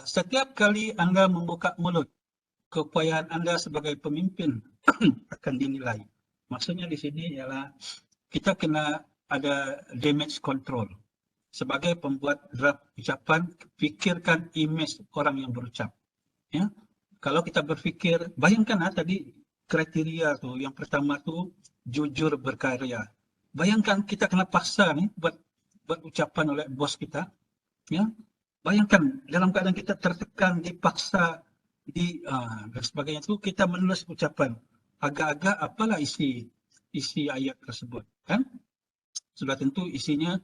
Setiap kali Anda membuka mulut, keupayaan Anda sebagai pemimpin akan dinilai. Maksudnya di sini ialah kita kena ada damage control. Sebagai pembuat draft ucapan, fikirkan image orang yang berucap. Ya, kalau kita berfikir, bayangkan tadi kriteria tu, yang pertama tu jujur berkarya. Bayangkan kita kena paksa ni buat ucapan oleh bos kita. Ya, bayangkan dalam keadaan kita tertekan, dipaksa, dan sebagainya itu kita menulis ucapan. Agak-agak apalah isi ayat tersebut, kan? Sudah tentu isinya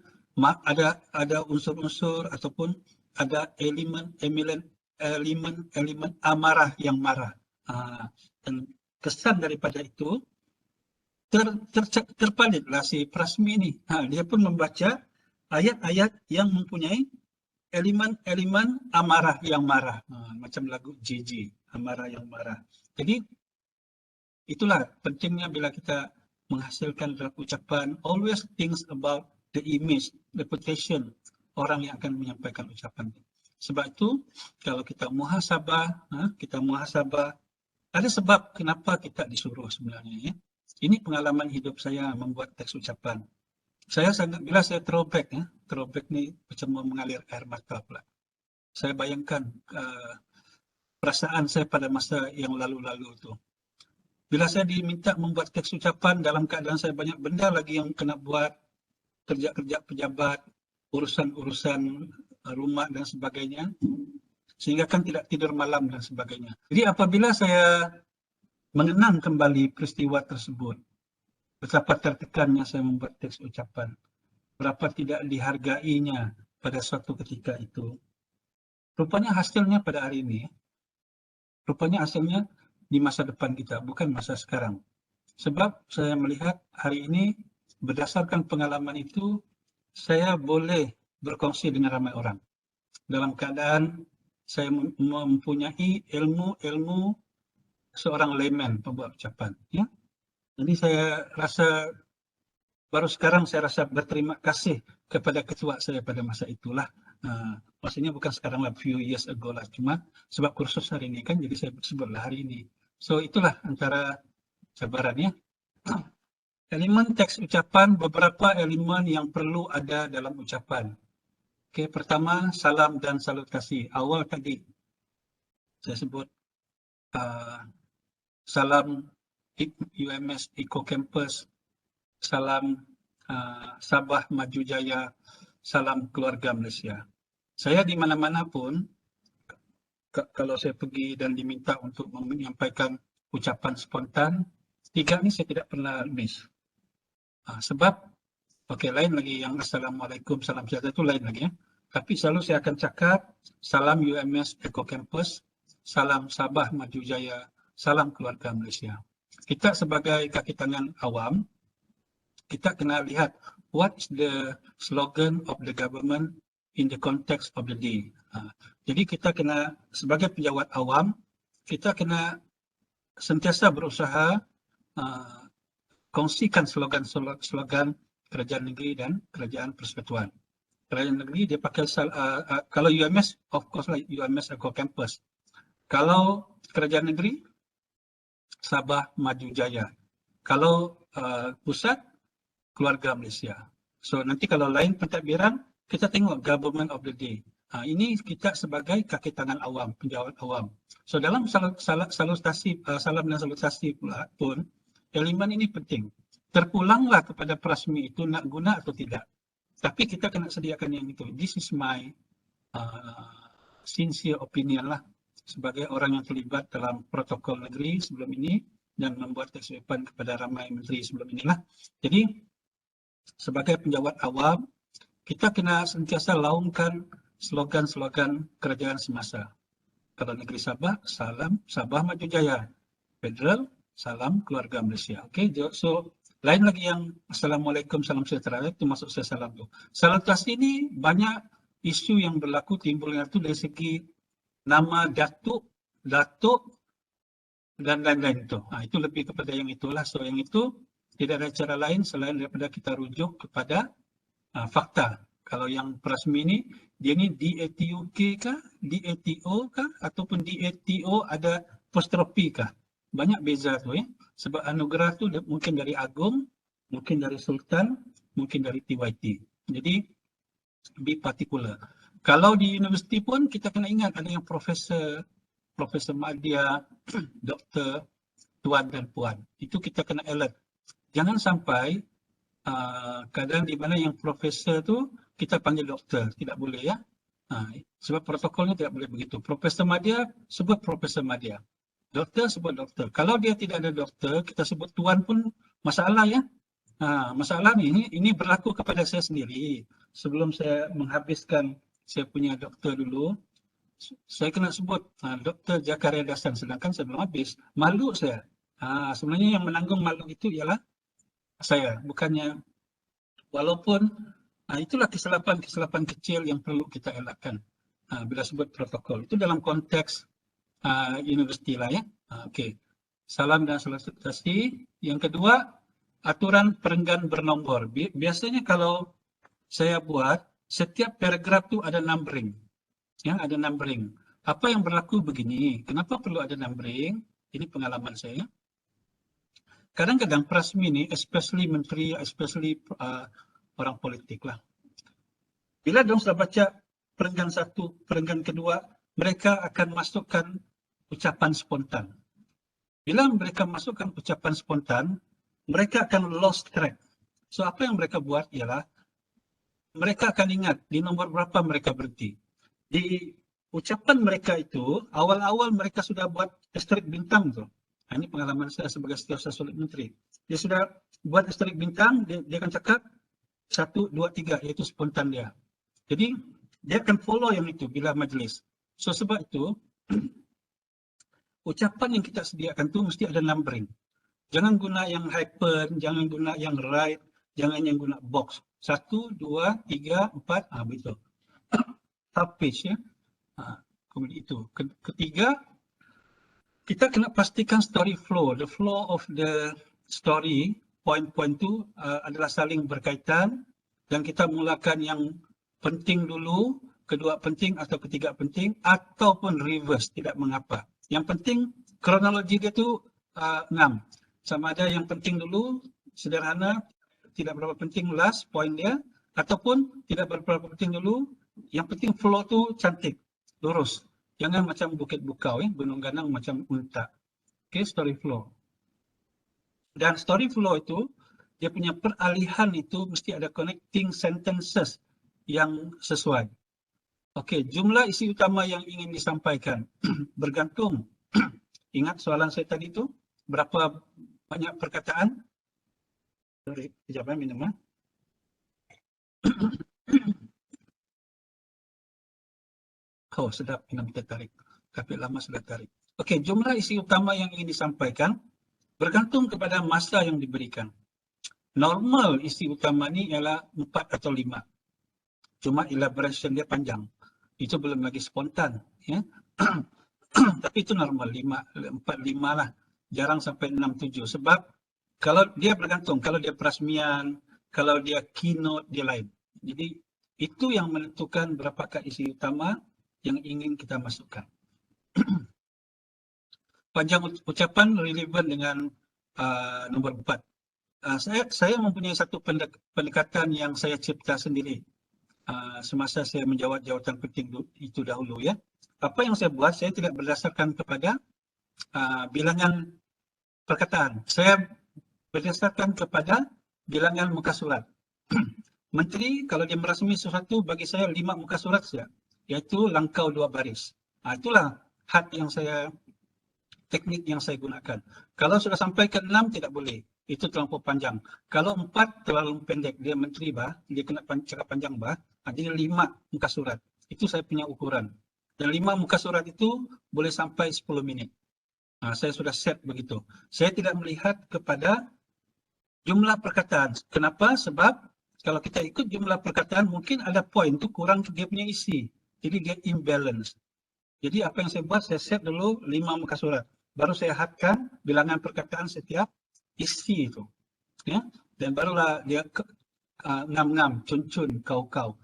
ada unsur-unsur ataupun ada elemen amarah yang marah. Dan kesan daripada itu terpalitlah si Prasmi ini. Dia pun membaca ayat-ayat yang mempunyai elemen amarah yang marah. Macam lagu JJ, amarah yang marah. Jadi itulah pentingnya bila kita menghasilkan draft ucapan, always think about the image, reputation orang yang akan menyampaikan ucapan itu. Sebab itu, kalau kita muhasabah, ada sebab kenapa kita disuruh sebenarnya. Ya. Ini pengalaman hidup saya membuat teks ucapan. Bila saya throwback ni macam mengalir air mata pula. Saya bayangkan perasaan saya pada masa yang lalu-lalu itu. Bila saya diminta membuat teks ucapan dalam keadaan saya banyak benda lagi yang kena buat, kerja-kerja pejabat, urusan-urusan rumah dan sebagainya, sehingga kan tidak tidur malam dan sebagainya. Jadi apabila saya mengenang kembali peristiwa tersebut, betapa tertekannya saya membuat teks ucapan, berapa tidak dihargainya pada suatu ketika itu. Rupanya hasilnya pada hari ini, di masa depan kita, bukan masa sekarang. Sebab saya melihat hari ini, berdasarkan pengalaman itu, saya boleh berkongsi dengan ramai orang. Dalam keadaan saya mempunyai ilmu seorang layman, pembuat ucapan. Ya? Jadi saya rasa, baru sekarang saya rasa berterima kasih kepada ketua saya pada masa itulah. Maksudnya bukan sekarang lah, few years ago lah. Cuma sebab kursus hari ini kan, jadi saya sebutlah hari ini. So itulah antara cabarannya. Elemen teks ucapan, beberapa elemen yang perlu ada dalam ucapan. Okay, pertama, salam dan salutasi. Awal tadi saya sebut salam UMS Eco Campus, salam Sabah Maju Jaya, salam keluarga Malaysia. Saya di mana-mana pun, kalau saya pergi dan diminta untuk menyampaikan ucapan spontan, 3 ni saya tidak pernah miss. Sebab, lain lagi yang Assalamualaikum, salam sejahtera itu lain lagi. Tapi selalu saya akan cakap, salam UMS Eco Campus, salam Sabah Maju Jaya, salam keluarga Malaysia. Kita sebagai kaki tangan awam, kita kena lihat what is the slogan of the government in the context of the day. Jadi kita kena, sebagai penjawat awam, kita kena sentiasa berusaha kongsikan slogan kerajaan negeri dan kerajaan persekutuan. Kerajaan negeri dia pakai, kalau UMS, of course lah UMS Eco Campus. Kalau kerajaan negeri, Sabah Maju Jaya. Kalau pusat, keluarga Malaysia. So nanti kalau lain pentadbiran, kita tengok government of the day. Ini kita sebagai kaki tangan awam, penjawat awam. So dalam salutasi, salam dan salutasi pula pun, elemen ini penting. Terpulanglah kepada Prasmi itu nak guna atau tidak. Tapi kita kena sediakan yang itu. This is my sincere opinion lah. Sebagai orang yang terlibat dalam protokol negeri sebelum ini dan membuat teks ucapan kepada ramai menteri sebelum inilah. Jadi sebagai penjawat awam, kita kena sentiasa laungkan slogan-slogan kerajaan semasa. Kalau negeri Sabah, salam Sabah Maju Jaya. Federal, salam keluarga Malaysia. Okay, so lain lagi yang Assalamualaikum, salam sejahtera, itu masuk saya salam tu. Salutasi ini banyak isu yang berlaku timbulnya itu dari segi nama datuk dan lain-lain itu. Itu lebih kepada yang itulah. So yang itu tidak ada cara lain selain daripada kita rujuk kepada fakta. Kalau yang Prasmi ni, dia ni DATUK kah, DATO kah, ataupun DATO ada apostrofi kah? Banyak beza tu ya. Sebab anugerah tu mungkin dari Agung, mungkin dari Sultan, mungkin dari TYT. Jadi, be particular. Kalau di universiti pun kita kena ingat ada yang Profesor Madya, Doktor, Tuan dan Puan. Itu kita kena alert. Jangan sampai kadang di mana yang profesor tu kita panggil doktor, tidak boleh ya. Sebab protokolnya tidak boleh begitu. Profesor Madya sebut Profesor Madya. Doktor sebut doktor. Kalau dia tidak ada doktor, kita sebut tuan pun masalah ya. Masalah ini berlaku kepada saya sendiri. Sebelum saya menghabiskan saya punya doktor dulu, saya kena sebut Dr. Jakaria Dasan, sedangkan saya belum habis. Malu saya. Sebenarnya yang menanggung malu itu ialah saya, bukannya, walaupun itulah kesilapan kecil yang perlu kita elakkan bila sebut protokol. Itu dalam konteks universiti lah ya. Okey. Salam dan salutasi. Yang kedua, aturan perenggan bernombor. Biasanya kalau saya buat, setiap paragraf tu ada numbering. Ya, ada numbering. Apa yang berlaku begini? Kenapa perlu ada numbering? Ini pengalaman saya. Kadang-kadang Prasmi ni, especially menteri, especially orang politik lah. Bila diorang sudah baca perenggan satu, perenggan kedua, mereka akan masukkan ucapan spontan. Bila mereka masukkan ucapan spontan, mereka akan lost track. So apa yang mereka buat ialah, mereka akan ingat di nombor berapa mereka berhenti. Di ucapan mereka itu, awal-awal mereka sudah buat asterik bintang tu. Ini pengalaman saya sebagai setiausaha solid menteri. Dia sudah buat asterik bintang, dia akan cakap 1, 2, 3, iaitu spontan dia. Jadi, dia akan follow yang itu bila majlis. So, sebab itu, ucapan yang kita sediakan tu mesti ada numbering. Jangan guna yang hyphen, jangan guna yang right, jangan yang guna box. 1, 2, 3, 4, begitu. Half page ya. Kemudian itu. Ketiga, kita kena pastikan story flow. The flow of the story, point-point tu adalah saling berkaitan dan kita mulakan yang penting dulu, kedua penting atau ketiga penting ataupun reverse, tidak mengapa. Yang penting kronologi dia tu 6. Sama ada yang penting dulu, sederhana, tidak berapa penting last point dia, ataupun tidak berapa penting dulu, yang penting flow tu cantik, lurus. Jangan macam Bukit Bukau, Gunung Ganang macam unta. Okay, story flow. Dan story flow itu, dia punya peralihan itu mesti ada connecting sentences yang sesuai. Okay, jumlah isi utama yang ingin disampaikan bergantung. Ingat soalan saya tadi itu, berapa banyak perkataan? Sekejap minum. Oh, sedap minum teh tarik. Tapi lama sudah tarik. Okey, jumlah isi utama yang ingin disampaikan bergantung kepada masa yang diberikan. Normal isi utama ni ialah 4 atau 5. Cuma elaboration dia panjang. Itu belum lagi spontan. Ya. Tapi itu normal, 4-5 lah. Jarang sampai 6-7. Sebab kalau dia bergantung, kalau dia perasmian, kalau dia keynote, dia lain. Jadi itu yang menentukan berapakah isi utama yang ingin kita masukkan. Panjang ucapan relevan dengan nombor 4. Saya mempunyai satu pendekatan yang saya cipta sendiri semasa saya menjawab jawatan penting itu dahulu ya. Apa yang saya buat, saya tidak berdasarkan kepada bilangan perkataan. Saya berdasarkan kepada bilangan muka surat. Menteri kalau dia merasmi sesuatu, bagi saya 5 muka surat saja, iaitu langkau 2 baris. Itulah teknik yang saya gunakan. Kalau sudah sampai ke 6 tidak boleh. Itu terlalu panjang. Kalau 4 terlalu pendek, dia menteri dia kena cakap panjang jadi 5 muka surat. Itu saya punya ukuran. Dan 5 muka surat itu boleh sampai 10 minit. Saya sudah set begitu. Saya tidak melihat kepada jumlah perkataan. Kenapa? Sebab kalau kita ikut jumlah perkataan, mungkin ada poin tu kurang dia punya isi. Jadi dia imbalance. Jadi apa yang saya buat, saya set dulu 5 muka surat. Baru saya hadkan bilangan perkataan setiap isi itu. Ya? Dan barulah dia ngam-ngam, cun-cun, kau-kau.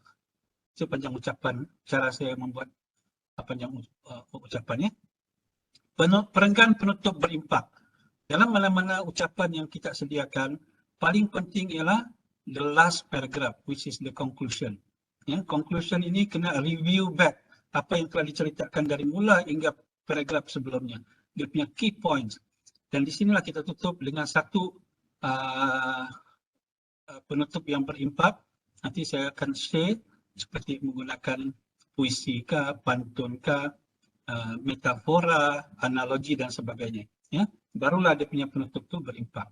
sepanjang ucapan, cara saya membuat panjang ucapannya. Perenggan penutup berimpak. Dalam mana-mana ucapan yang kita sediakan, paling penting ialah the last paragraph, which is the conclusion. Conclusion ini kena review back apa yang telah diceritakan dari mula hingga paragraf sebelumnya. Dia punya key points. Dan di sinilah kita tutup dengan satu penutup yang berimpak. Nanti saya akan share seperti menggunakan puisi kah, pantun kah, metafora, analogi dan sebagainya. Ya, barulah dia punya penutup itu berimpak.